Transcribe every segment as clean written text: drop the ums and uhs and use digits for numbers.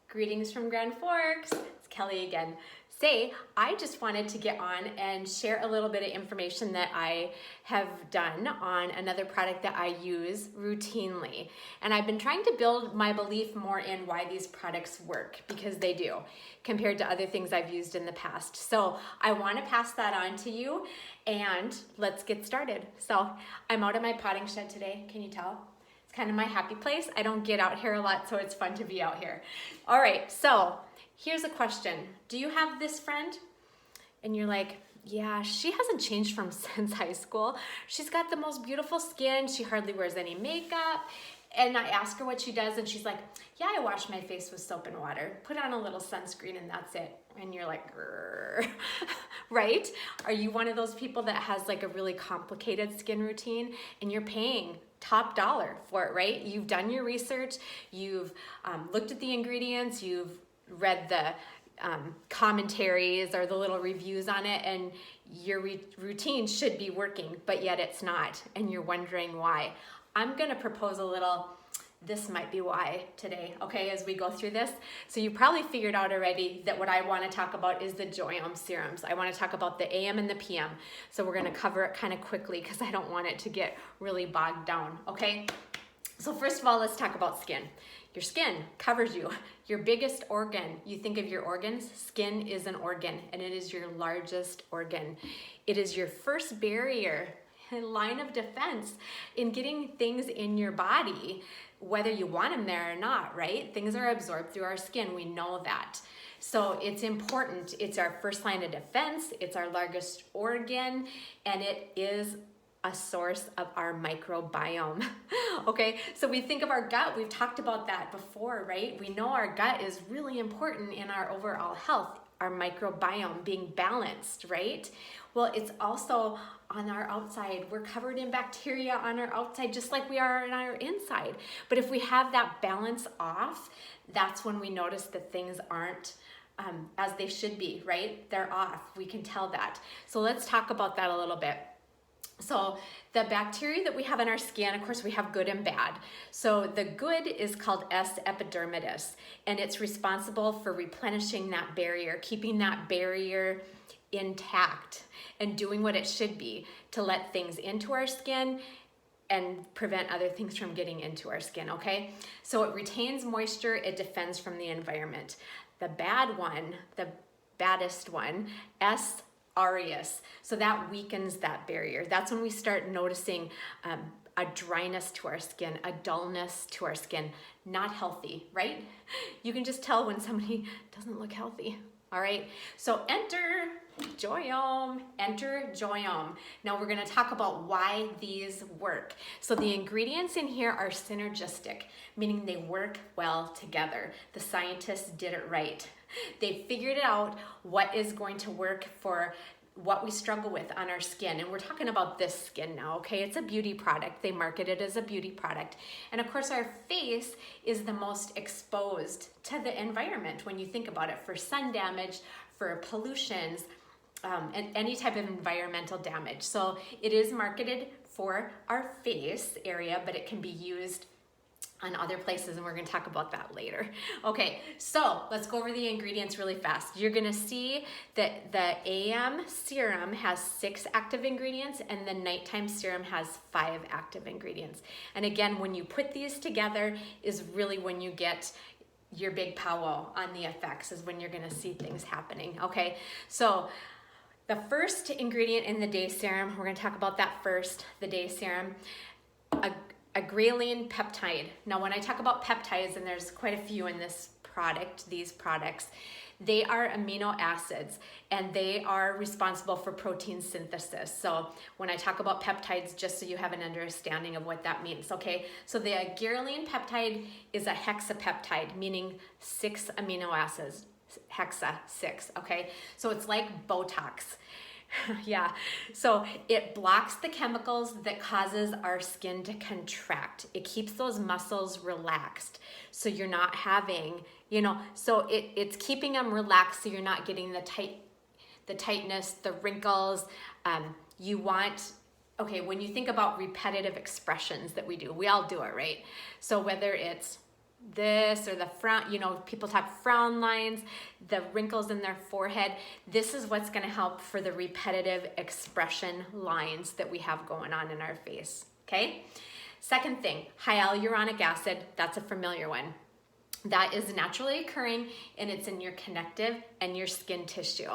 Greetings from Grand Forks. It's Kelly again. Say, I just wanted to get on and share a little bit of information that I have done on another product that I use routinely. And I've been trying to build my belief more in why these products work, because they do, compared to other things I've used in the past. So I want to pass that on to you, and let's get started. So I'm out at my potting shed today. Can you tell? It's kind of my happy place. I don't get out here a lot, so it's fun to be out here. All right, so here's a question. Do you have this friend? And you're like, yeah, she hasn't changed from since high school. She's got the most beautiful skin. She hardly wears any makeup. And I ask her what she does, and she's like, yeah, I wash my face with soap and water, put on a little sunscreen, and that's it. And you're like, grrr. Right? Are you one of those people that has like a really complicated skin routine and you're paying top dollar for it, right? You've done your research, you've looked at the ingredients, you've read the commentaries or the little reviews on it, and your routine should be working, but yet it's not, and you're wondering why. I'm gonna propose a little, this might be why today, okay, as we go through this. So you probably figured out already that what I wanna talk about is the Joyome serums. I wanna talk about the AM and the PM. So we're gonna cover it kind of quickly because I don't want it to get really bogged down, okay? So first of all, let's talk about skin. Your skin covers you. Your biggest organ, you think of your organs, skin is an organ, and it is your largest organ. It is your first barrier, line of defense in getting things in your body, whether you want them there or not, right? Things are absorbed through our skin, we know that. So it's important, it's our first line of defense, it's our largest organ, and it is a source of our microbiome. Okay, so we think of our gut, we've talked about that before, right? We know our gut is really important in our overall health, our microbiome being balanced, right? Well, it's also on our outside. We're covered in bacteria on our outside, just like we are on our inside. But if we have that balance off, that's when we notice that things aren't as they should be, right? They're off, we can tell that. So let's talk about that a little bit. So the bacteria that we have in our skin, of course, we have good and bad. So the good is called S. epidermidis, and it's responsible for replenishing that barrier, keeping that barrier intact and doing what it should be to let things into our skin and prevent other things from getting into our skin, okay? So it retains moisture, it defends from the environment. The bad one, the baddest one, S. aureus. So that weakens that barrier. That's when we start noticing a dryness to our skin, a dullness to our skin, not healthy, right? You can just tell when somebody doesn't look healthy, all right? So enter Joyome, enter Joyome. Now we're gonna talk about why these work. So the ingredients in here are synergistic, meaning they work well together. The scientists did it right. They figured out what is going to work for what we struggle with on our skin. And we're talking about this skin now, okay? It's a beauty product. They market it as a beauty product. And of course, our face is the most exposed to the environment when you think about it, for sun damage, for pollutions, and any type of environmental damage. So it is marketed for our face area, but it can be used on other places, and we're gonna talk about that later. Okay, so let's go over the ingredients really fast. You're gonna see that the AM serum has 6 active ingredients, and the nighttime serum has 5 active ingredients. And again, when you put these together is really when you get your big powwow on the effects, is when you're gonna see things happening, okay? So the first ingredient in the day serum, we're gonna talk about that first, the day serum, a ghreline peptide. Now, when I talk about peptides, and there's quite a few in this product, these products, they are amino acids, and they are responsible for protein synthesis. So when I talk about peptides, just so you have an understanding of what that means, okay? So the ghreline peptide is a hexapeptide, meaning 6 amino acids, hexa, 6, okay? So it's like Botox. Yeah, so it blocks the chemicals that causes our skin to contract. It keeps those muscles relaxed, so you're not having, so it's keeping them relaxed, so you're not getting the tightness, the wrinkles. You want, when you think about repetitive expressions that we do, we all do it, right? So whether it's this or the frown, you know, people talk frown lines, the wrinkles in their forehead. This is what's going to help for the repetitive expression lines that we have going on in our face. Okay. Second thing, hyaluronic acid. That's a familiar one. That is naturally occurring, and it's in your connective and your skin tissue.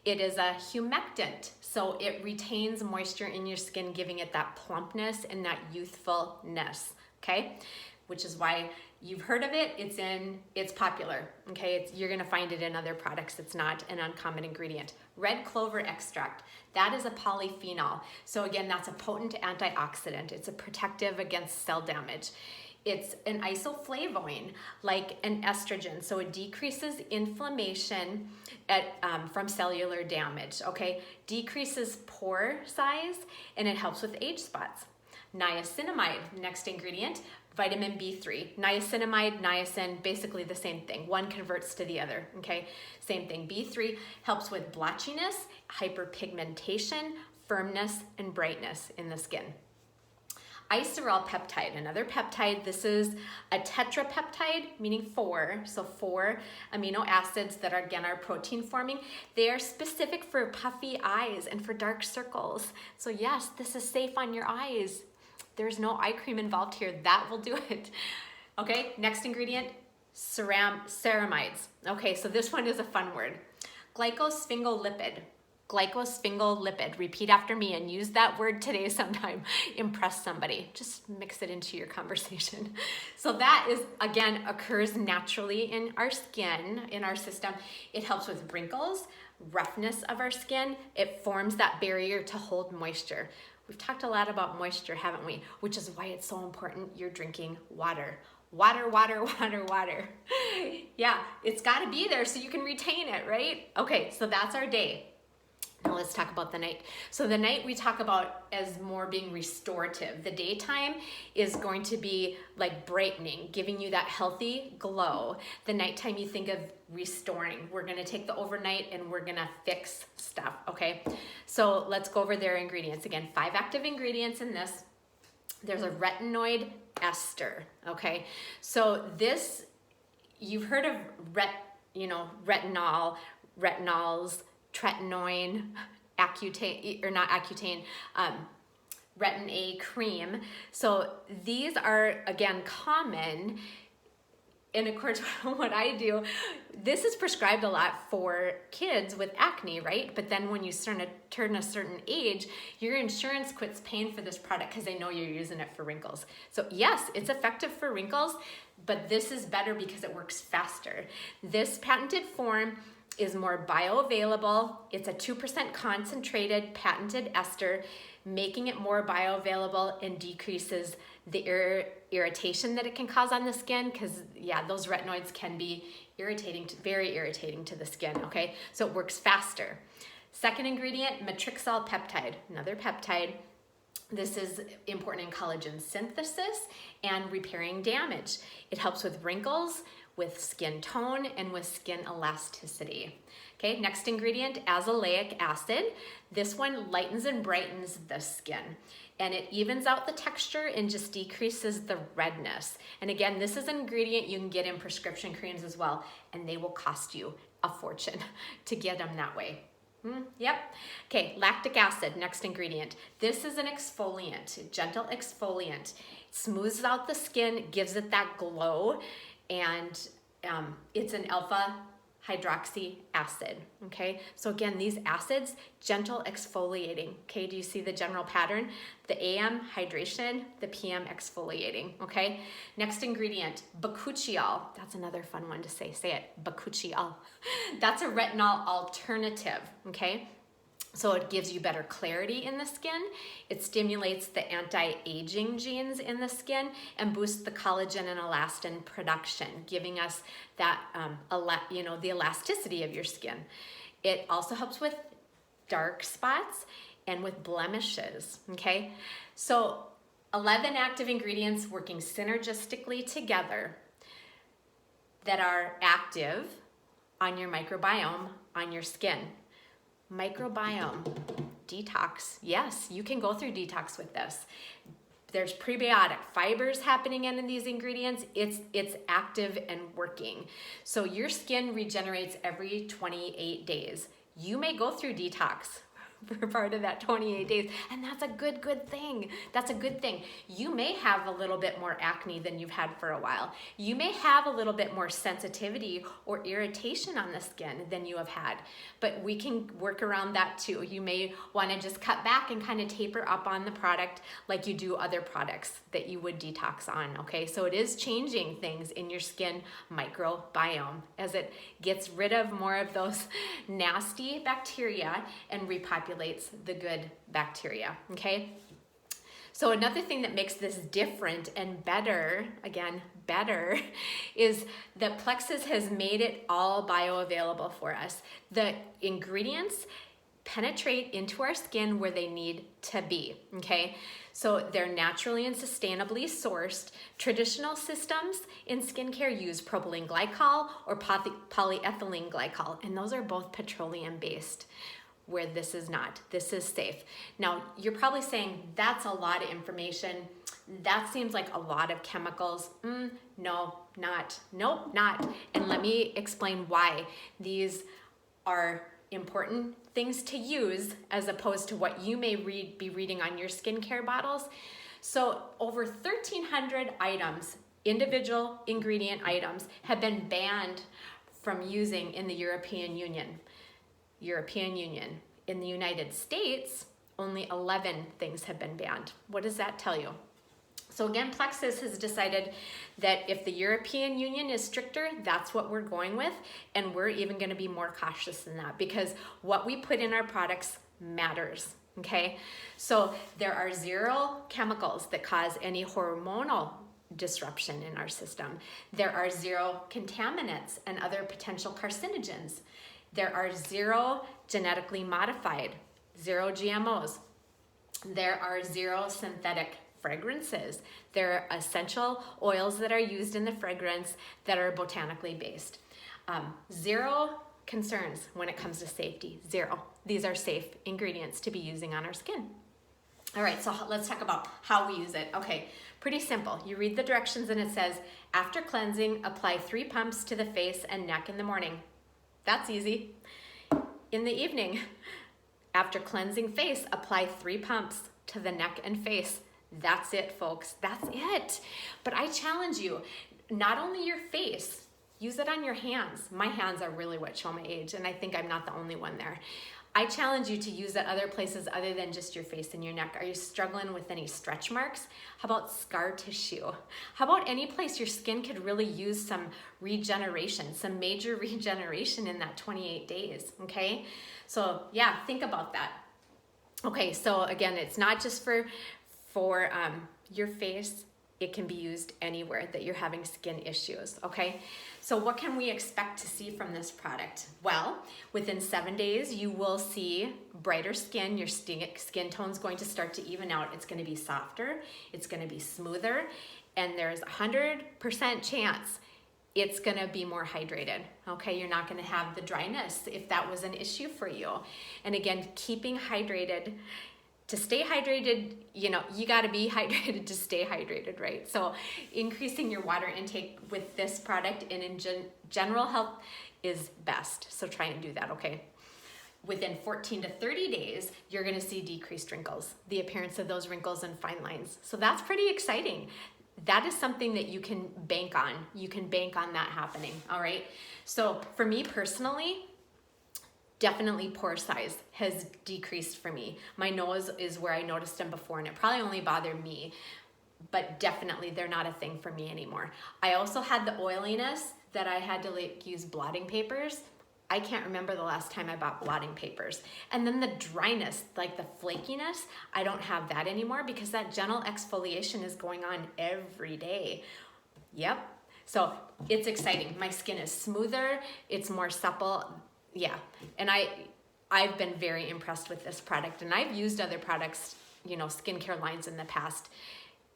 It is a humectant, so it retains moisture in your skin, giving it that plumpness and that youthfulness, okay? Which is why you've heard of it, it's popular, okay? You're gonna find it in other products. It's not an uncommon ingredient. Red clover extract, that is a polyphenol. So again, that's a potent antioxidant. It's a protective against cell damage. It's an isoflavonoid, like an estrogen, so it decreases inflammation from cellular damage, okay? Decreases pore size, and it helps with age spots. Niacinamide, next ingredient, vitamin B3. Niacinamide, niacin, basically the same thing. One converts to the other, okay? Same thing. B3 helps with blotchiness, hyperpigmentation, firmness, and brightness in the skin. Isoral peptide, another peptide. This is a tetrapeptide, meaning 4. So 4 amino acids that are, again, are protein forming. They are specific for puffy eyes and for dark circles. So yes, this is safe on your eyes. There's no eye cream involved here. That will do it. Okay, next ingredient, ceramides. Okay, so this one is a fun word. Glycosphingolipid. Glycosphingolipid. Repeat after me and use that word today sometime. Impress somebody. Just mix it into your conversation. So that is, again, occurs naturally in our skin, in our system. It helps with wrinkles, roughness of our skin. It forms that barrier to hold moisture. We've talked a lot about moisture, haven't we? Which is why it's so important you're drinking water. Water, water, water, water. Yeah, it's got to be there so you can retain it, right? Okay, so that's our day. Now let's talk about the night. So the night we talk about as more being restorative. The daytime is going to be like brightening, giving you that healthy glow. The nighttime you think of restoring. We're gonna take the overnight and we're gonna fix stuff, okay? So let's go over their ingredients. Again, 5 active ingredients in this. There's a retinoid ester, okay? So this, you've heard of retinol, retinols, tretinoin, Accutane, or not Accutane, Retin A cream. So these are, again, common. And of course, what I do, this is prescribed a lot for kids with acne, right? But then when you turn a certain age, your insurance quits paying for this product because they know you're using it for wrinkles. So yes, it's effective for wrinkles, but this is better because it works faster. This patented form is more bioavailable. It's a 2% concentrated patented ester, making it more bioavailable and decreases the irritation that it can cause on the skin, because yeah, those retinoids can be irritating, very irritating to the skin, okay? So it works faster. Second ingredient, matrixyl peptide, another peptide. This is important in collagen synthesis and repairing damage. It helps with wrinkles, with skin tone, and with skin elasticity. Okay, next ingredient, azelaic acid. This one lightens and brightens the skin, and it evens out the texture and just decreases the redness. And again, this is an ingredient you can get in prescription creams as well, and they will cost you a fortune to get them that way. Yep. Okay, lactic acid, next ingredient. This is an exfoliant, gentle exfoliant. It smooths out the skin, gives it that glow, and it's an alpha hydroxy acid, okay? So again, these acids, gentle exfoliating, okay? Do you see the general pattern? The AM, hydration, the PM, exfoliating, okay? Next ingredient, bakuchiol. That's another fun one to say. Say it, bakuchiol. That's a retinol alternative, okay? So it gives you better clarity in the skin. It stimulates the anti-aging genes in the skin and boosts the collagen and elastin production, giving us that, the elasticity of your skin. It also helps with dark spots and with blemishes, okay? So 11 active ingredients working synergistically together that are active on your microbiome, on your skin. Microbiome, detox. Yes, you can go through detox with this. There's prebiotic fibers happening in these ingredients. It's active and working. So your skin regenerates every 28 days. You may go through detox for part of that 28 days, and that's a good thing. That's a good thing. You may have a little bit more acne than you've had for a while. You may have a little bit more sensitivity or irritation on the skin than you have had, but we can work around that too. You may want to just cut back and kind of taper up on the product like you do other products that you would detox on, okay? So it is changing things in your skin microbiome as it gets rid of more of those nasty bacteria and repopulates the good bacteria, okay? So another thing that makes this different and better, again, better, is that Plexus has made it all bioavailable for us. The ingredients penetrate into our skin where they need to be, okay? So they're naturally and sustainably sourced. Traditional systems in skincare use propylene glycol or polyethylene glycol, and those are both petroleum-based, where this is not. This is safe. Now, you're probably saying, that's a lot of information. That seems like a lot of chemicals. No, not. Nope, not. And let me explain why these are important things to use as opposed to what you may be reading on your skincare bottles. So over 1,300 items, individual ingredient items, have been banned from using in the European Union. In the United States, only 11 things have been banned. What does that tell you? So again, Plexus has decided that if the European Union is stricter, that's what we're going with, and we're even going to be more cautious than that because what we put in our products matters, okay? So there are 0 chemicals that cause any hormonal disruption in our system. There are 0 contaminants and other potential carcinogens. There are 0 genetically modified, 0 GMOs. There are 0 synthetic fragrances. There are essential oils that are used in the fragrance that are botanically based. 0 concerns when it comes to safety, 0. These are safe ingredients to be using on our skin. All right, so let's talk about how we use it. Okay, pretty simple. You read the directions and it says, after cleansing, apply 3 pumps to the face and neck in the morning. That's easy. In the evening, after cleansing face, apply 3 pumps to the neck and face. That's it, folks. That's it. But I challenge you, not only your face, use it on your hands. My hands are really what show my age, and I think I'm not the only one there. I challenge you to use it other places other than just your face and your neck. Are you struggling with any stretch marks? How about scar tissue? How about any place your skin could really use some regeneration, some major regeneration in that 28 days, okay? So yeah, think about that. Okay, so again, it's not just for your face. It can be used anywhere that you're having skin issues, okay? So what can we expect to see from this product? Well, within 7 days, you will see brighter skin. Your skin tone's going to start to even out. It's gonna be softer, it's gonna be smoother, and there's 100% chance it's gonna be more hydrated, okay? You're not gonna have the dryness if that was an issue for you. And again, keeping hydrated, to stay hydrated, you know, you gotta be hydrated to stay hydrated, right? So increasing your water intake with this product and in general health is best. So try and do that, okay? Within 14 to 30 days, you're gonna see decreased wrinkles, the appearance of those wrinkles and fine lines. So that's pretty exciting. That is something that you can bank on. You can bank on that happening, all right? So for me personally, definitely pore size has decreased for me. My nose is where I noticed them before, and it probably only bothered me, but definitely they're not a thing for me anymore. I also had the oiliness that I had to use blotting papers. I can't remember the last time I bought blotting papers. And then the dryness, like the flakiness, I don't have that anymore because that gentle exfoliation is going on every day. Yep. So it's exciting. My skin is smoother, it's more supple. Yeah, and I've been very impressed with this product, and I've used other products, you know, skincare lines in the past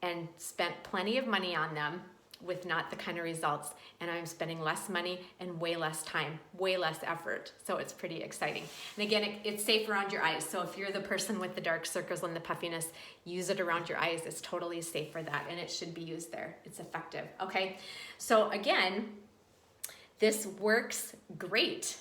and spent plenty of money on them, with not the kind of results, and I'm spending less money and way less time, way less effort. So it's pretty exciting. And again, it's safe around your eyes. So if you're the person with the dark circles and the puffiness, use it around your eyes. It's totally safe for that, and it should be used there. It's effective, okay? So again, this works great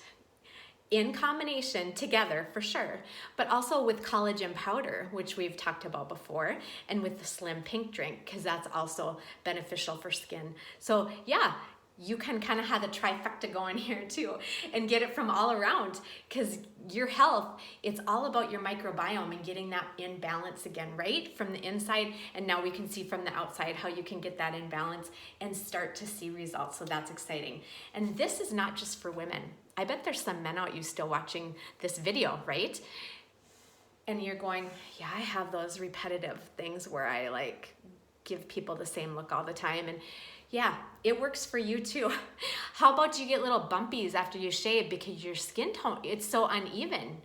in combination together for sure, but also with collagen powder, which we've talked about before, and with the Slim Pink drink, because that's also beneficial for skin. So yeah, you can kind of have the trifecta going here too and get it from all around, because your health, it's all about your microbiome and getting that in balance again, right? From the inside, and now we can see from the outside how you can get that in balance and start to see results. So that's exciting. And this is not just for women. I bet there's some men out you still watching this video, right? And you're going, yeah, I have those repetitive things where I like give people the same look all the time. And yeah, it works for you too. How about you get little bumpies after you shave because your skin tone, it's so uneven?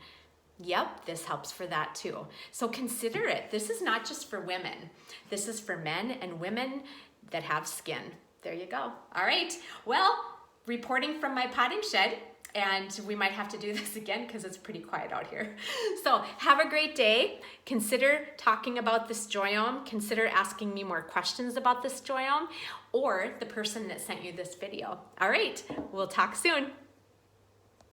Yep, this helps for that too. So consider it. This is not just for women. This is for men and women that have skin. There you go. All right. Well, reporting from my potting shed, and we might have to do this again because it's pretty quiet out here. So have a great day. Consider talking about this Joyome. Consider asking me more questions about this Joyome or the person that sent you this video. All right, we'll talk soon.